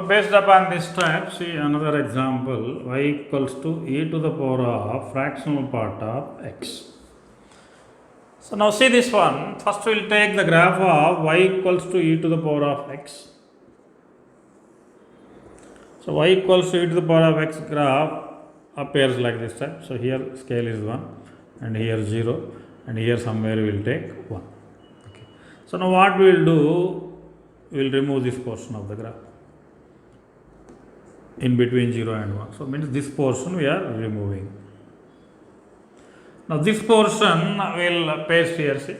So based upon this type, see another example, y equals to e to the power of fractional part of x. So now see this one, first we will take the graph of y equals to e to the power of x. So y equals to e to the power of x graph appears like this type. So here scale is 1 and here 0 and here somewhere we will take 1. Okay. So now what we will do, we will remove this portion of the graph in between 0 and 1. So means this portion we are removing. Now this portion will paste here, see.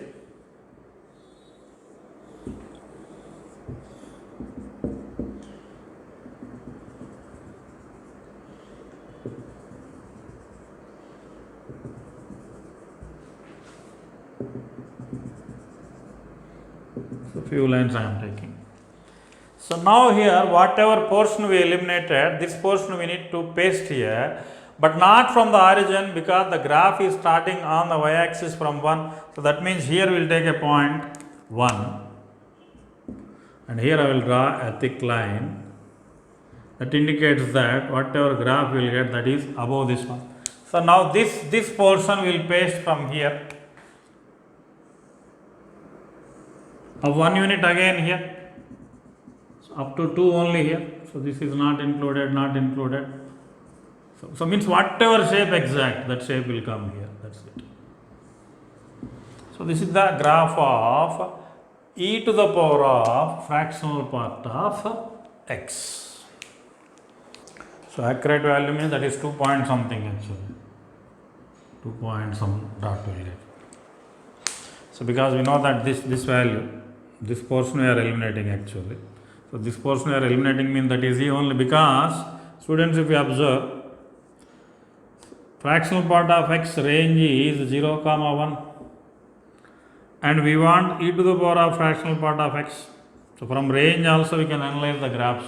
So few lines I am taking. So now here whatever portion we eliminated, this portion we need to paste here, but not from the origin because the graph is starting on the y-axis from 1. So that means here we will take a point 1 and here I will draw a thick line that indicates that whatever graph we will get, that is above this one. So now this portion will paste from here of 1 unit again here. So up to 2 only here. So this is not included, not included. So means whatever shape exact, that shape will come here. That's it. So this is the graph of e to the power of fractional part of x. So accurate value means that is 2 point something actually. 2 point some dot will get. So because we know that this value, this portion we are eliminating actually. So this portion we are eliminating means that is e only because students, if you observe, fractional part of x range is 0, 1 and we want e to the power of fractional part of x. So from range also we can analyze the graphs.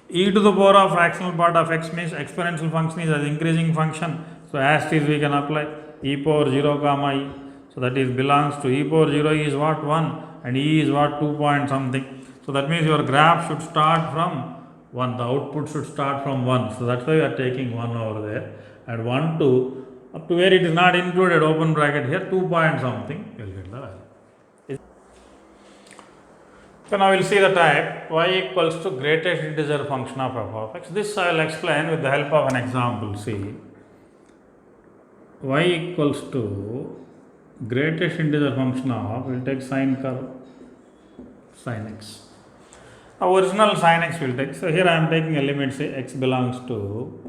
E to the power of fractional part of x means exponential function is an increasing function. So as is we can apply e power 0, e. So that is belongs to e power 0 is what, 1 and e is what, 2 point something. So that means your graph should start from 1, the output should start from 1. So that's why we are taking 1 over there. And 1 to up to where it is not included, open bracket here, 2 point something, you will get the value. So now we will see the type y equals to greatest integer function of f of x. This I will explain with the help of an example. See, y equals to greatest integer function of, we will take sine curve, sin x. Now original sin x will take. So here I am taking a limit, say x belongs to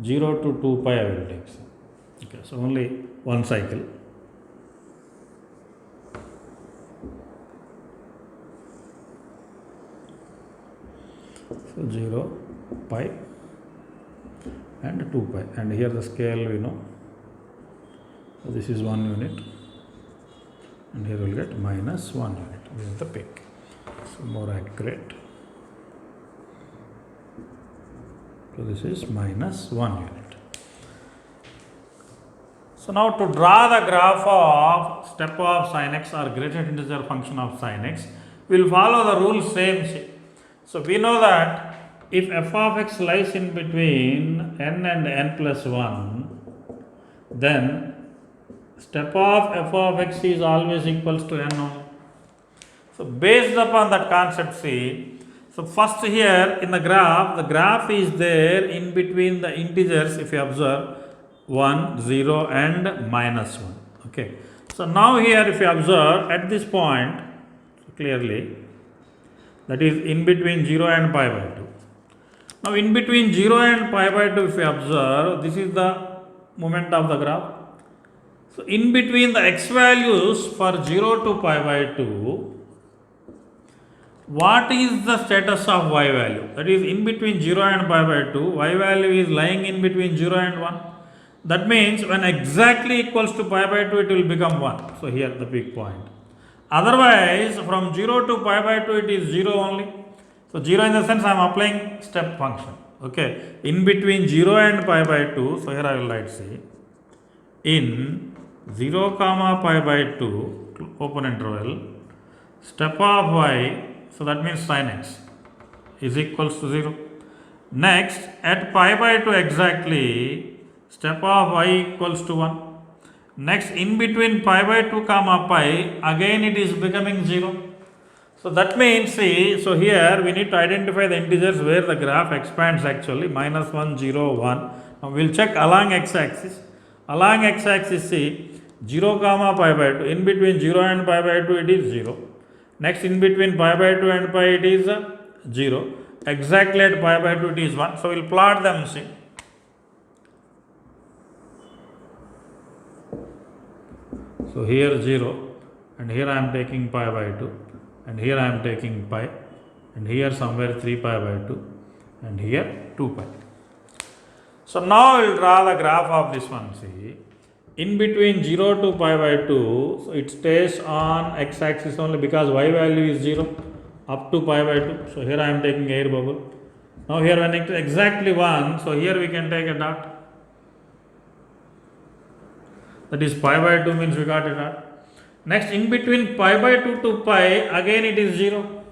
0 to 2 pi I will take. Okay, so only one cycle. So 0, pi and 2 pi, and here the scale we know. So this is 1 unit and here we will get minus 1 unit. This is the peak. So more accurate. So this is minus 1 unit. So now to draw the graph of step of sin x or greatest integer function of sin x, we will follow the rule same. So we know that if f of x lies in between n and n plus 1, then step of f of x is always equals to n only. So based upon that concept, see, so first here in the graph is there in between the integers, if you observe 1, 0 and minus 1. Okay. So now here if you observe at this point clearly, that is in between 0 and pi by 2. Now in between 0 and pi by 2 if you observe, this is the moment of the graph. So in between the x values for 0 to pi by 2, what is the status of y value? That is in between 0 and pi by 2, y value is lying in between 0 and 1. That means when exactly equals to pi by 2, it will become 1. So here the peak point. Otherwise, from 0 to pi by 2, it is 0 only. So 0 in the sense I am applying step function. Okay. In between 0 and pi by 2, so here I will write, see, in 0 comma pi by 2, open interval, step of y, so that means sin x, is equals to 0. Next, at pi by 2 exactly, step of y equals to 1. Next, in between pi by 2 comma pi, again it is becoming 0. So that means, see, so here we need to identify the integers where the graph expands actually, minus 1, 0, 1. Now we will check along x-axis. Along x-axis, see, 0 comma pi by 2. In between 0 and pi by 2 it is 0. Next, in between pi by 2 and pi it is 0. Exactly at pi by 2 it is 1. So we will plot them, see. So here 0 and here I am taking pi by 2 and here I am taking pi and here somewhere 3 pi by 2 and here 2 pi. So now we will draw the graph of this one, see. In between 0 to pi by 2, so it stays on x-axis only because y value is 0 up to pi by 2. So here I am taking air bubble. Now here when it is exactly 1, so here we can take a dot. That is pi by 2 means we got a dot. Next, in between pi by 2 to pi, again it is 0.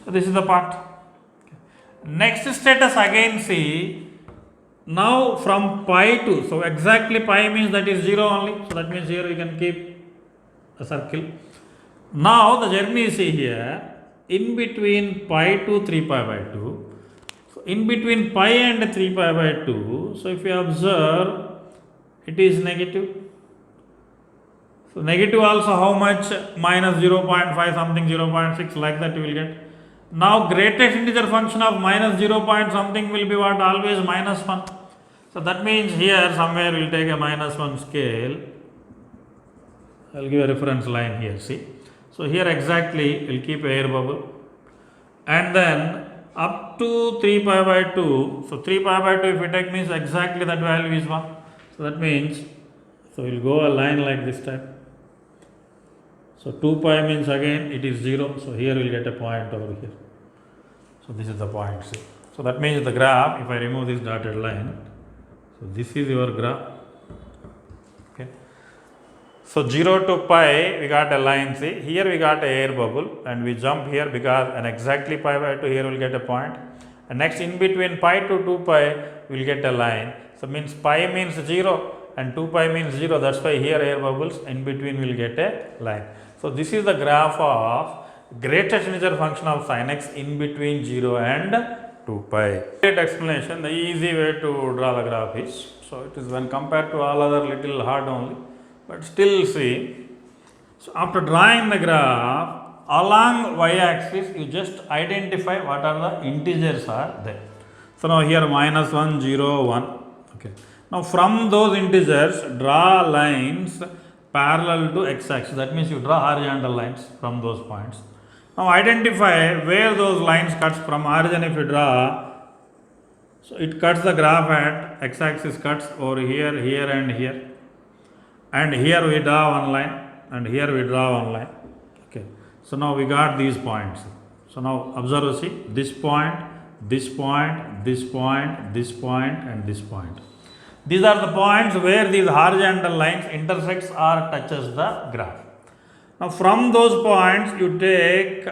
So this is the part. Next status again, see, now from pi to, so exactly pi means that is 0 only. So that means here we can keep a circle. Now the journey is, see here, in between pi to 3 pi by 2. So in between pi and 3 pi by 2, so if you observe, it is negative. So negative also how much? Minus 0.5 something, 0.6, like that you will get. Now greatest integer function of minus 0 point something will be what? Always minus 1. So that means here somewhere we will take a minus 1 scale. I will give a reference line here, see. So here exactly we will keep a air bubble. And then up to 3 pi by 2. So 3 pi by 2 if we take means exactly that value is 1. So that means, so we will go a line like this type. So 2 pi means again it is 0. So here we will get a point over here. So this is the point, see. So that means the graph, if I remove this dotted line, so this is your graph. Okay. So 0 to pi we got a line, see. Here we got a air bubble and we jump here because and exactly pi by 2 here we will get a point. And next in between pi to 2 pi we will get a line. So means pi means 0 and 2 pi means 0. That's why here air bubbles, in between we will get a line. So this is the graph of greatest integer function of sin x in between 0 and 2 pi. Great explanation. The easy way to draw the graph is, so it is when compared to all other little hard only, but still see. So after drawing the graph along y axis, you just identify what are the integers are there. So now here minus 1, 0, 1. Okay. Now from those integers, draw lines parallel to x-axis. That means you draw horizontal lines from those points. Now identify where those lines cuts from origin. If you draw, so it cuts the graph at x-axis cuts over here, here and here. And here we draw one line and here we draw one line. Okay. So now we got these points. So now observe, see, this point, this point, this point, this point and this point. These are the points where these horizontal lines intersects or touches the graph. Now from those points you take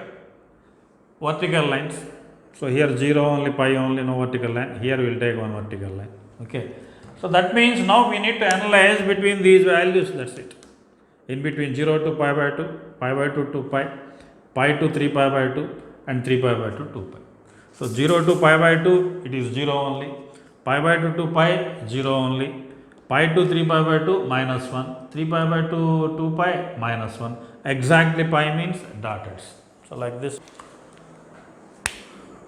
vertical lines. So here 0 only, pi only, no vertical line. Here we will take one vertical line. Okay. So that means now we need to analyze between these values, that's it. In between 0 to pi by 2, pi by 2 to pi, pi to 3 pi by 2 and 3 pi by 2 to pi. So 0 to pi by 2 it is 0 only, pi by 2 to pi 0 only, pi to 3 pi by 2 minus 1, 3 pi by 2 2 pi minus 1. Exactly pi means dotted. So like this.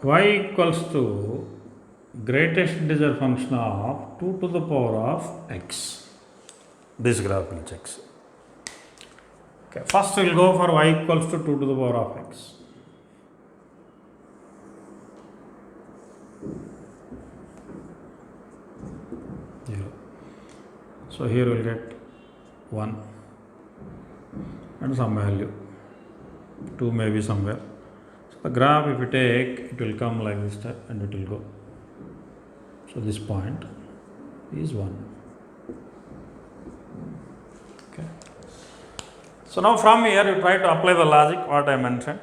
Y equals to greatest integer function of 2 to the power of x. This graph will check. Okay, first we will go for y equals to 2 to the power of x. So here we will get 1 and some value, 2 may be somewhere. So the graph if you take, it will come like this type and it will go. So this point is 1. Okay. So now from here you try to apply the logic what I mentioned.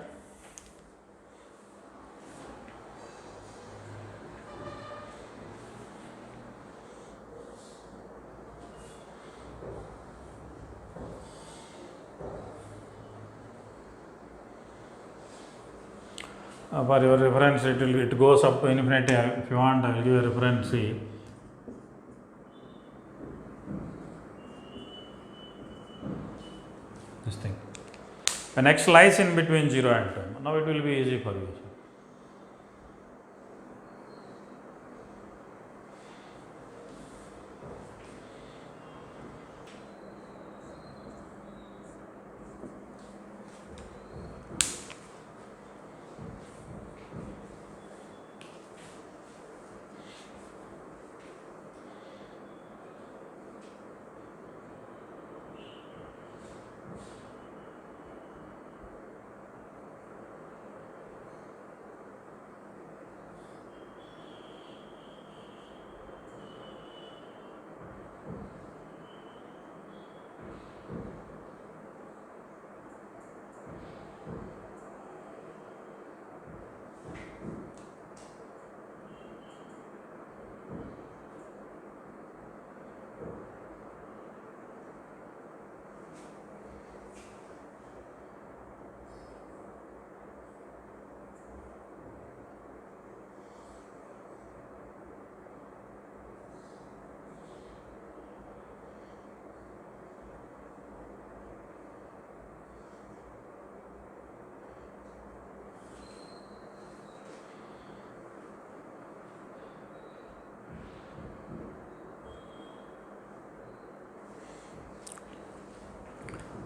For your reference, it goes up to infinity. If you want, I will give you a reference. See, this thing. When x lies in between 0 and 10, now it will be easy for you.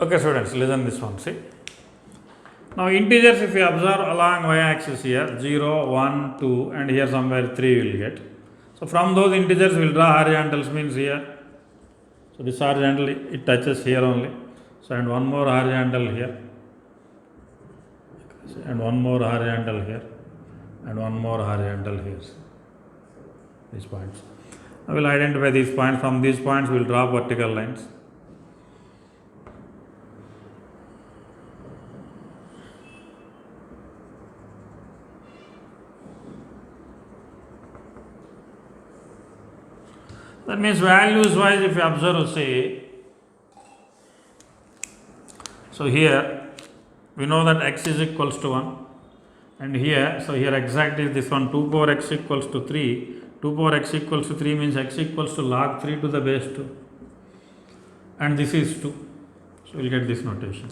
Okay, students, listen this one. See, now integers, if you observe along y-axis here, 0, 1, 2, and here somewhere 3 will get. So from those integers we will draw horizontals, means here. So this horizontal, it touches here only. So and one more horizontal here, and one more horizontal here, and one more horizontal here. These points. I will identify these points. From these points we will draw vertical lines. That means values wise, if you observe, say, so here we know that x is equals to 1, and here, so here exactly this one, 2 power x equals to 3, 2 power x equals to 3 means x equals to log 3 to the base 2, and this is 2, so we will get this notation.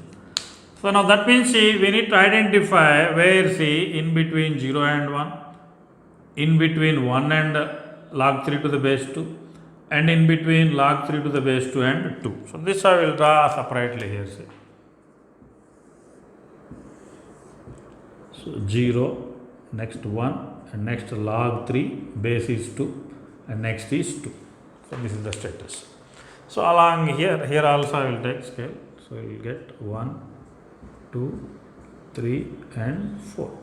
So now that means, see, we need to identify where, see, in between 0 and 1, in between 1 and log 3 to the base 2, and in between log 3 to the base 2 and 2. So this I will draw separately here, see. So 0, next 1, and next log 3, base is 2, and next is 2. So this is the status. So along here also I will take scale. So we will get 1, 2, 3 and 4.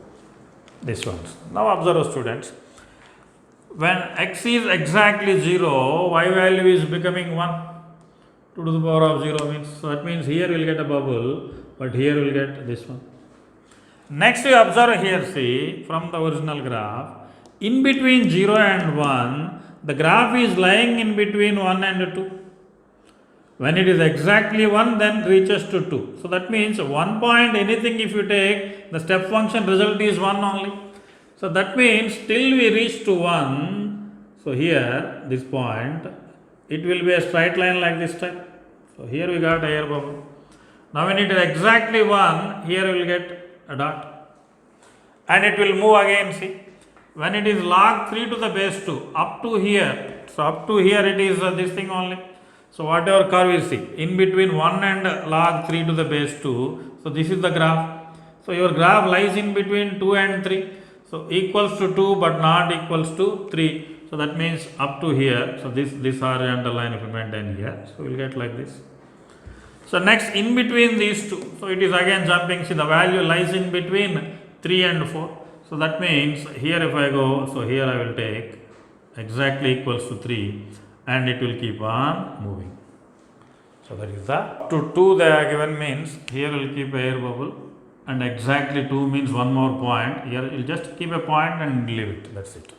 This ones. Now observe, students. When x is exactly 0, y value is becoming 1. 2 to the power of 0 means, so that means here we will get a bubble, but here we will get this one. Next we observe here, see, from the original graph, in between 0 and 1, the graph is lying in between 1 and 2. When it is exactly 1, then reaches to 2. So that means 1 point, anything if you take, the step function result is 1 only. So that means till we reach to 1, so here this point, it will be a straight line like this type. So here we got a air bubble. Now when it is exactly 1, here we will get a dot. And it will move again, see. When it is log 3 to the base 2, up to here, so up to here it is this thing only. So whatever curve you see, in between 1 and log 3 to the base 2, so this is the graph. So your graph lies in between 2 and 3. So equals to 2 but not equals to 3. So that means up to here. So this horizontal line if you maintain here. So we will get like this. So next in between these two. So it is again jumping. See, the value lies in between 3 and 4. So that means here if I go, so here I will take exactly equals to 3 and it will keep on moving. So that is the up to 2 they are given means here we'll keep a air bubble, and exactly 2 means one more point. Here you'll just keep a point and leave it. That's it.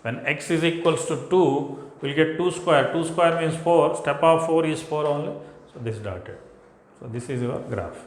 When x is equals to 2, we'll get 2 square. 2 square means 4. Step of 4 is 4 only. So this dotted. So this is your graph.